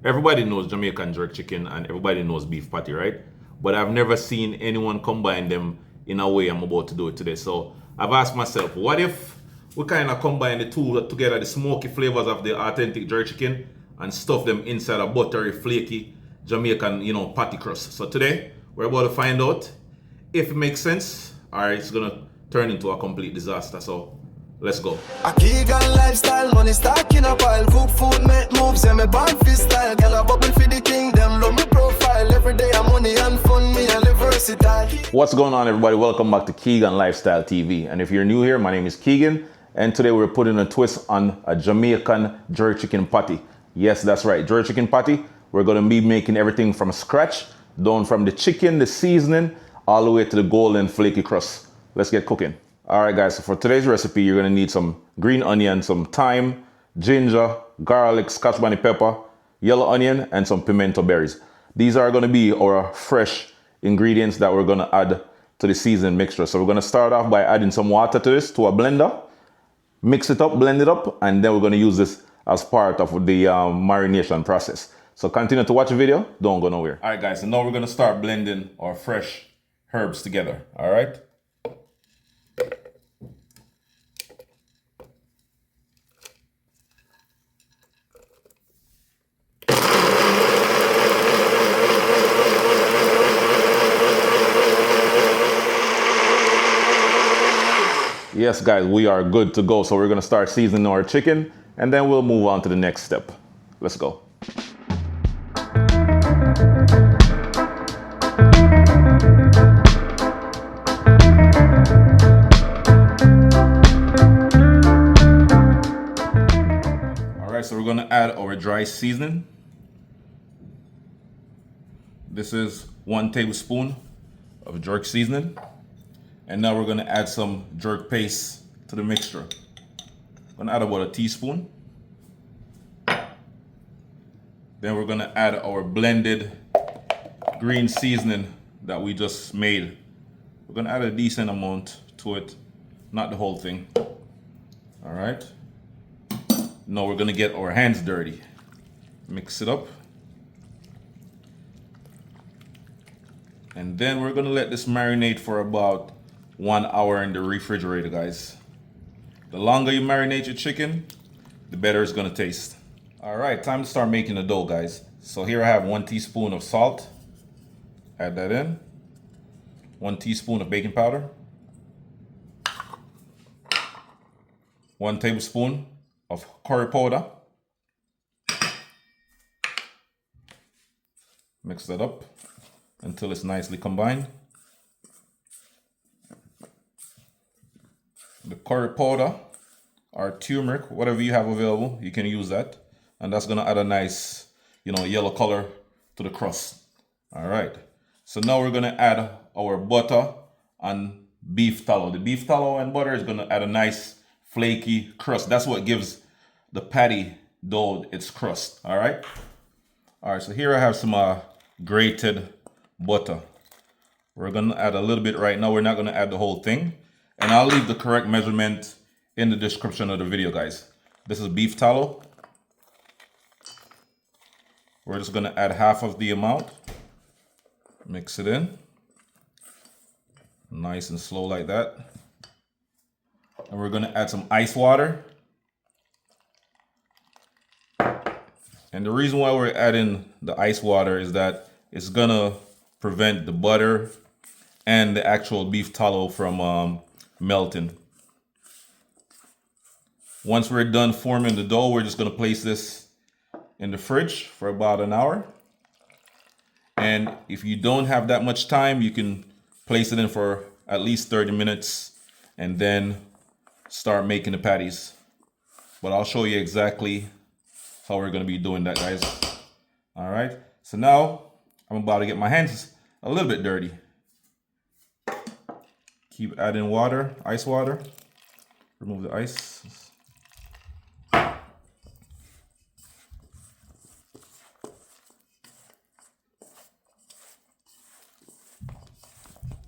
Everybody knows Jamaican jerk chicken and everybody knows beef patty, right? But I've never seen anyone combine them in a way I'm about to do it today. So I've asked myself, what if we kind of combine the two together, the smoky flavors of the authentic jerk chicken, and stuff them inside a buttery, flaky Jamaican, patty crust. So today we're about to find out if it makes sense or it's gonna turn into a complete disaster. So let's go. A vegan lifestyle, money stack in a pile. Cook food, make moves, and me born fi style. Girl a bubble for the kingdom, love me profile. Every day I'm money and fun, me a live versatile. What's going on, everybody? Welcome back to Keegan Lifestyle TV. And if you're new here, my name is Keegan, and today we're putting a twist on a Jamaican jerk chicken patty. Yes, that's right, jerk chicken patty. We're gonna be making everything from scratch, down from the chicken, the seasoning, all the way to the golden flaky crust. Let's get cooking. All right, guys, so for today's recipe, you're gonna need some green onion, some thyme, ginger, garlic, Scotch bonnet pepper, yellow onion, and some pimento berries. These are gonna be our fresh ingredients that we're gonna add to the seasoned mixture. So we're gonna start off by adding some water to this, to a blender, mix it up, blend it up, and then we're gonna use this as part of the marination process. So continue to watch the video, don't go nowhere. All right, guys, so now we're gonna start blending our fresh herbs together, all right? Yes, guys, we are good to go. So we're gonna start seasoning our chicken and then we'll move on to the next step. Let's go. All right, so we're gonna add our dry seasoning. This is 1 tablespoon of jerk seasoning. And now we're gonna add some jerk paste to the mixture. I'm gonna add about a teaspoon. Then we're gonna add our blended green seasoning that we just made. We're gonna add a decent amount to it, not the whole thing. All right. Now we're gonna get our hands dirty. Mix it up. And then we're gonna let this marinate for about 1 hour in the refrigerator, guys. The longer you marinate your chicken, the better it's gonna taste. All right, time to start making the dough, guys. So here I have 1 teaspoon of salt. Add that in. 1 teaspoon of baking powder. 1 tablespoon of curry powder. Mix that up until it's nicely combined. The curry powder or turmeric, whatever you have available, you can use that. And that's gonna add a nice, yellow color to the crust. All right. So now we're gonna add our butter and beef tallow. The beef tallow and butter is gonna add a nice flaky crust. That's what gives the patty dough its crust. All right. All right. So here I have some grated butter. We're gonna add a little bit right now. We're not gonna add the whole thing. And I'll leave the correct measurement in the description of the video, guys. This is beef tallow. We're just gonna add half of the amount. Mix it in. Nice and slow like that. And we're gonna add some ice water. And the reason why we're adding the ice water is that it's gonna prevent the butter and the actual beef tallow from melting. Once we're done forming the dough, we're just gonna place this in the fridge for about an hour. And if you don't have that much time, you can place it in for at least 30 minutes and then start making the patties. But I'll show you exactly how we're gonna be doing that, guys. All right, so now I'm about to get my hands a little bit dirty. Keep adding water, ice water. Remove the ice.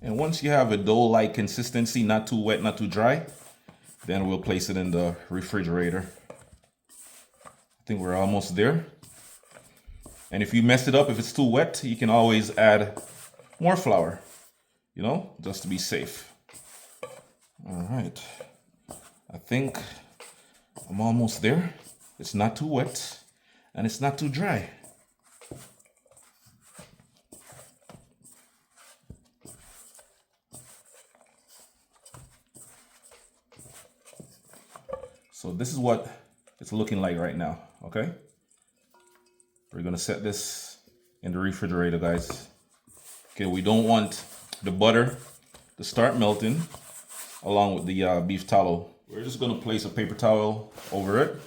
And once you have a dough-like consistency, not too wet, not too dry, then we'll place it in the refrigerator. I think we're almost there. And if you mess it up, if it's too wet, you can always add more flour, you know, just to be safe. All right, I think I'm almost there. It's not too wet and it's not too dry. So this is what it's looking like right now, okay? We're gonna set this in the refrigerator, guys. Okay, we don't want the butter to start melting along with the beef tallow. We're just gonna place a paper towel over it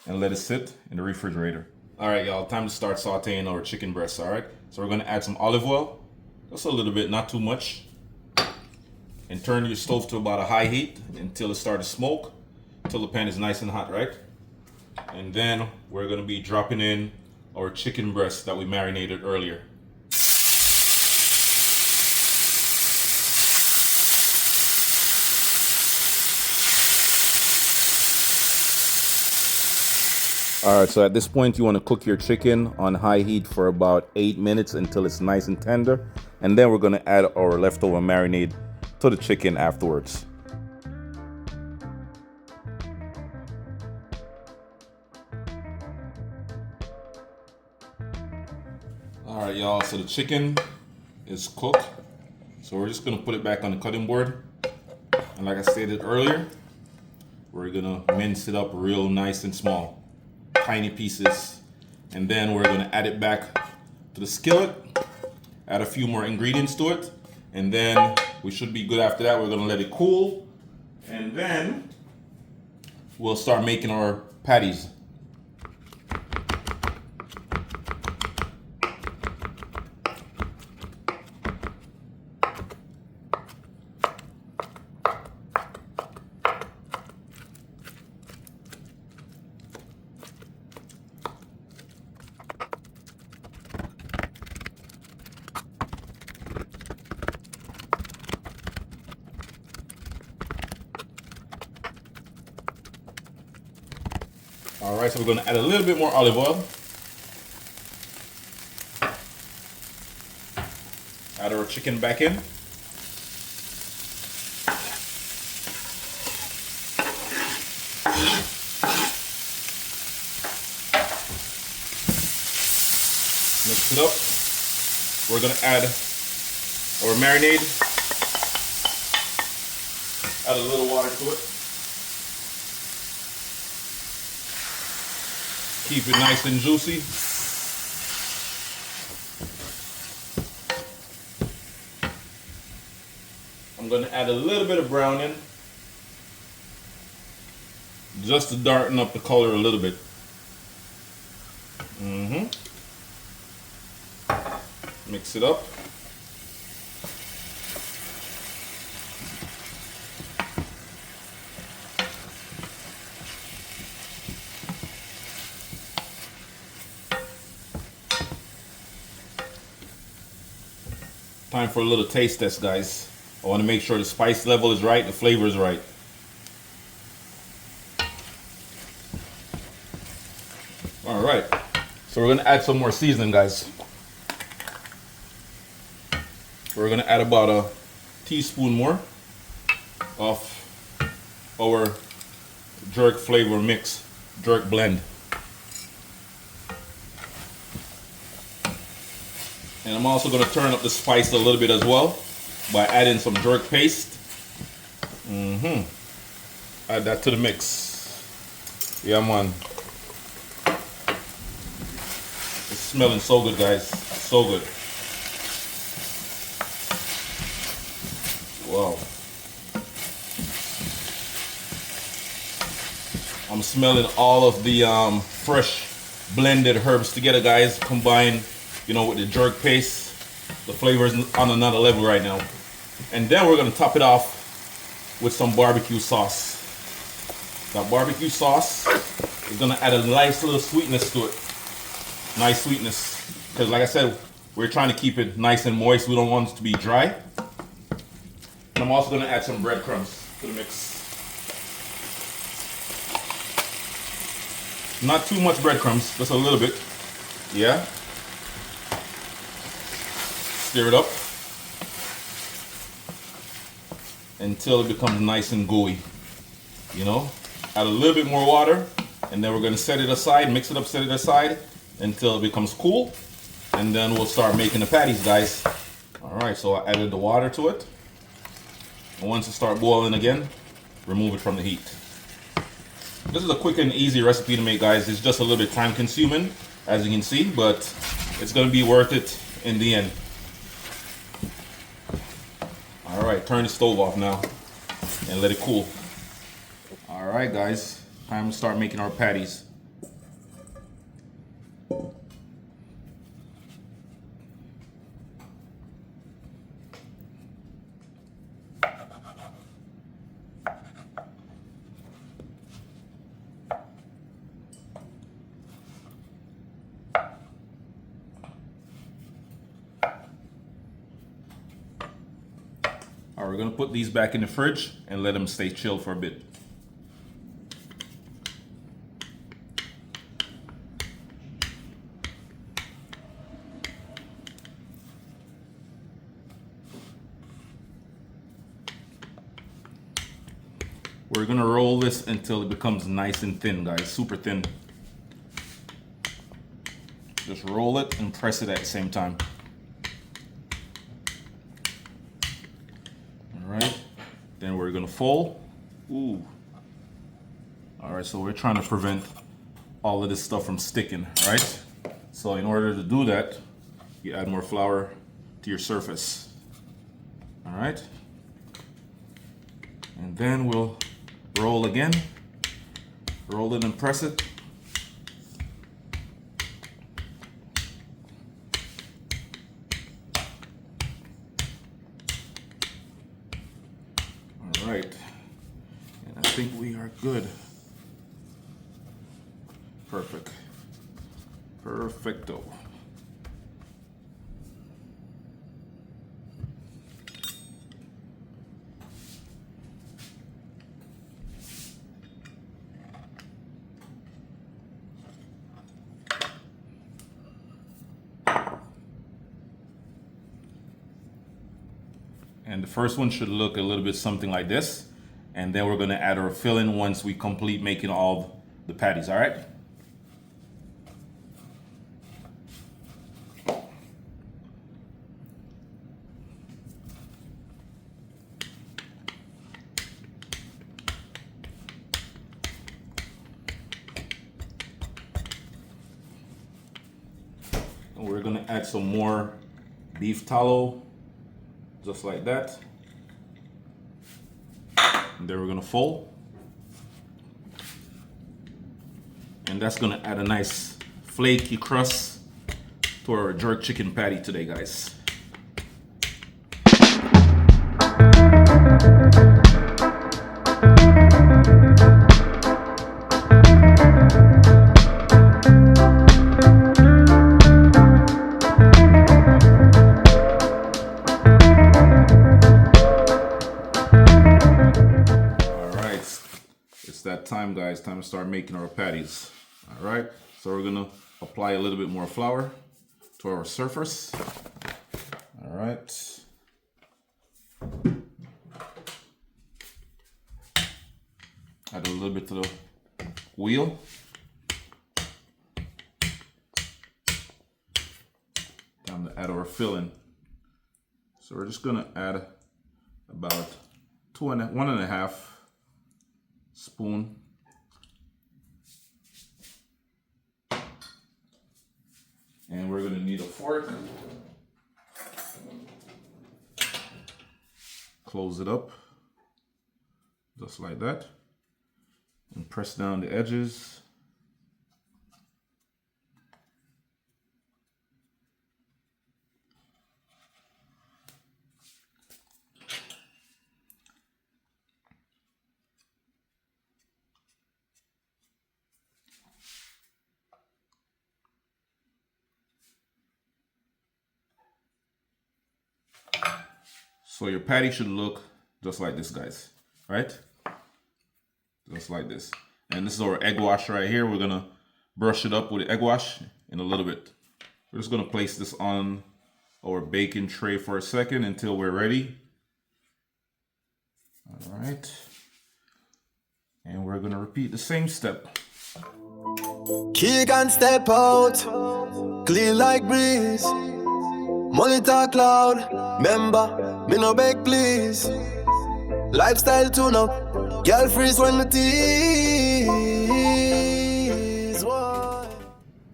and let it sit in the refrigerator. All right, y'all, time to start sauteing our chicken breasts, all right? So we're gonna add some olive oil, just a little bit, not too much. And turn your stove to about a high heat until it starts to smoke, until the pan is nice and hot, right? And then we're gonna be dropping in our chicken breast that we marinated earlier. All right, so at this point you want to cook your chicken on high heat for about 8 minutes until it's nice and tender. And then we're going to add our leftover marinade to the chicken afterwards. All right, y'all, so the chicken is cooked. So we're just going to put it back on the cutting board. And like I stated earlier, we're going to mince it up real nice and small. Tiny pieces, and then we're going to add it back to the skillet, add a few more ingredients to it, and then we should be good after that. We're going to let it cool, and then we'll start making our patties. All right, so we're going to add a little bit more olive oil. Add our chicken back in. Mix it up. We're going to add our marinade. Add a little water to it. Keep it nice and juicy. I'm going to add a little bit of browning just to darken up the color a little bit. Mix it up. Time for a little taste test, guys. I want to make sure the spice level is right, the flavor is right. All right, so we're gonna add some more seasoning, guys. We're gonna add about a teaspoon more of our jerk flavor mix, jerk blend. And I'm also going to turn up the spice a little bit as well by adding some jerk paste. Add that to the mix. Yeah, man. It's smelling so good, guys. So good. Wow. I'm smelling all of the fresh blended herbs together, guys, combined, you know, with the jerk paste. The flavor is on another level right now. And then we're going to top it off with some barbecue sauce. That barbecue sauce is going to add a nice little sweetness to it. Nice sweetness. Because like I said, we're trying to keep it nice and moist. We don't want it to be dry. And I'm also going to add some breadcrumbs to the mix. Not too much breadcrumbs, just a little bit. Yeah. stir it up until it becomes nice and gooey. You know, add a little bit more water, and then we're going to set it aside, mix it up, set it aside until it becomes cool, and then we'll start making the patties, guys. All right, so I added the water to it, and once it starts boiling again, remove it from the heat. This is a quick and easy recipe to make, guys. It's just a little bit time consuming, as you can see, but it's going to be worth it in the end. All right, turn the stove off now and let it cool. All right, guys, time to start making our patties. All right, we're gonna put these back in the fridge and let them stay chilled for a bit. We're gonna roll this until it becomes nice and thin, guys, super thin. Just roll it and press it at the same time. All right, then we're gonna fold. Ooh. All right, so we're trying to prevent all of this stuff from sticking, right? So in order to do that, you add more flour to your surface. All right, and then we'll roll again, roll it and press it. All right, and I think we are good. Perfect. Perfecto. And the first one should look a little bit something like this. And then we're gonna add our filling once we complete making all the patties, all right? And we're gonna add some more beef tallow, just like that. And then we're gonna fold. And that's gonna add a nice flaky crust to our jerk chicken patty today, guys. It's that time, guys. Time to start making our patties. All right, so we're gonna apply a little bit more flour to our surface. All right. Add a little bit to the wheel. Time to add our filling. So we're just gonna add about 1.5 spoon. And we're gonna need a fork. Close it up, just like that. And press down the edges. So your patty should look just like this, guys, right? Just like this. And this is our egg wash right here. We're gonna brush it up with the egg wash in a little bit. We're just gonna place this on our baking tray for a second until we're ready. All right. And we're gonna repeat the same step. Keegan step out, clean like breeze. Money talk loud, member, me no beg please. Lifestyle tune up, girl freeze when me tease. Why?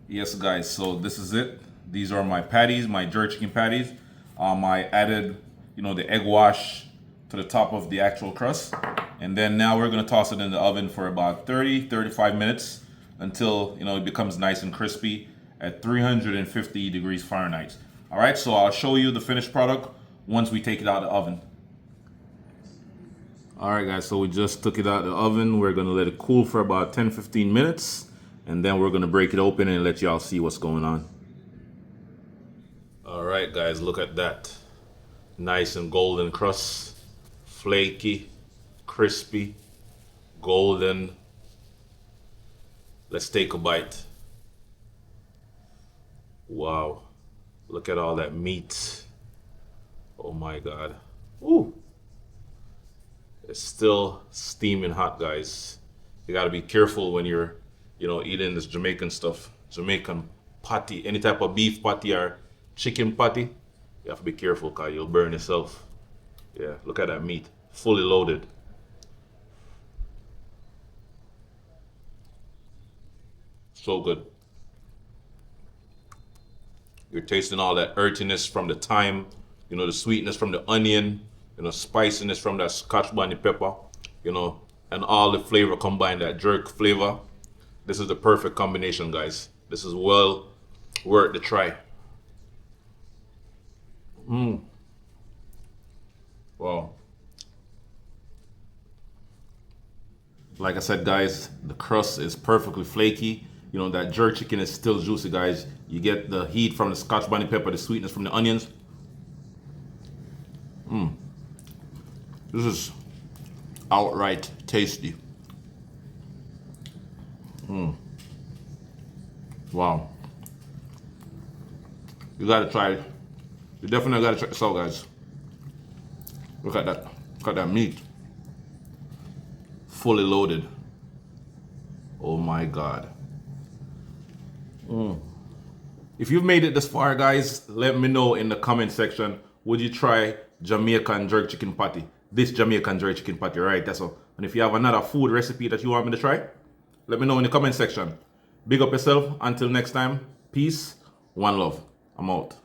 Yes, guys, so this is it. These are my patties, my jerk chicken patties. I added, the egg wash to the top of the actual crust. And then now we're gonna toss it in the oven for about 30-35 minutes until, it becomes nice and crispy at 350 degrees Fahrenheit. All right, so I'll show you the finished product once we take it out of the oven. All right, guys, so we just took it out of the oven. We're gonna let it cool for about 10-15 minutes, and then we're gonna break it open and let y'all see what's going on. All right, guys, look at that. Nice and golden crust, flaky, crispy, golden. Let's take a bite. Wow, look at all that meat. Oh my God. Ooh. It's still steaming hot, guys. You gotta be careful when you're, eating this Jamaican stuff. Jamaican patty, any type of beef patty or chicken patty. You have to be careful, cause you'll burn yourself. Yeah, look at that meat, fully loaded. So good. You're tasting all that earthiness from the thyme, the sweetness from the onion, spiciness from that Scotch bonnet pepper, and all the flavor combined, that jerk flavor. This is the perfect combination, guys. This is well worth the try. Wow. Like I said, guys, the crust is perfectly flaky. That jerk chicken is still juicy, guys. You get the heat from the Scotch bonnet pepper, the sweetness from the onions. This is outright tasty. Wow. You gotta try it. You definitely gotta try this out, guys. Look at that. Look at that meat. Fully loaded. Oh my God. If you've made it this far, guys, let me know in the comment section. Would you try Jamaican jerk chicken patty? This Jamaican jerk chicken patty, right? That's all. And if you have another food recipe that you want me to try, let me know in the comment section. Big up yourself. Until next time, peace, one love. I'm out.